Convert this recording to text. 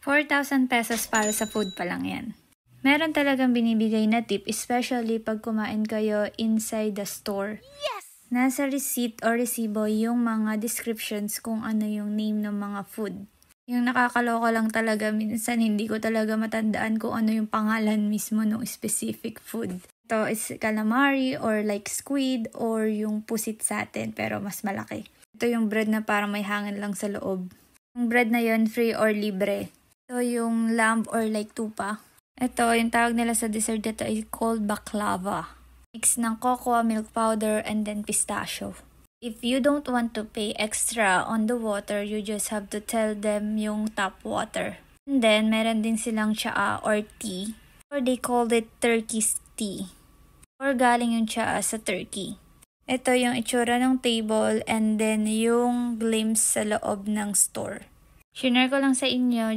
4,000 pesos para sa food pa lang yan. Meron talagang binibigay na tip, especially pag kumain kayo inside the store. Yes! Nasa receipt o resibo yung mga descriptions kung ano yung name ng mga food. Yung nakakaloka lang talaga, minsan hindi ko talaga matandaan kung ano yung pangalan mismo ng specific food. Ito is calamari or like squid or yung pusit sa atin pero mas malaki. Ito yung bread na parang may hangin lang sa loob. Yung bread na yon free or libre. Ito yung lamb or like tupa. Ito yung tawag nila sa dessert dito ay called baklava. Mix ng cocoa, milk powder, and then pistachio. If you don't want to pay extra on the water, you just have to tell them yung tap water. And then, meron din silang tsaa or tea. Or they called it turkey's tea. Or galing yung tsaa sa turkey. Ito yung itsura ng table and then yung glimpse sa loob ng store. Share ko lang sa inyo,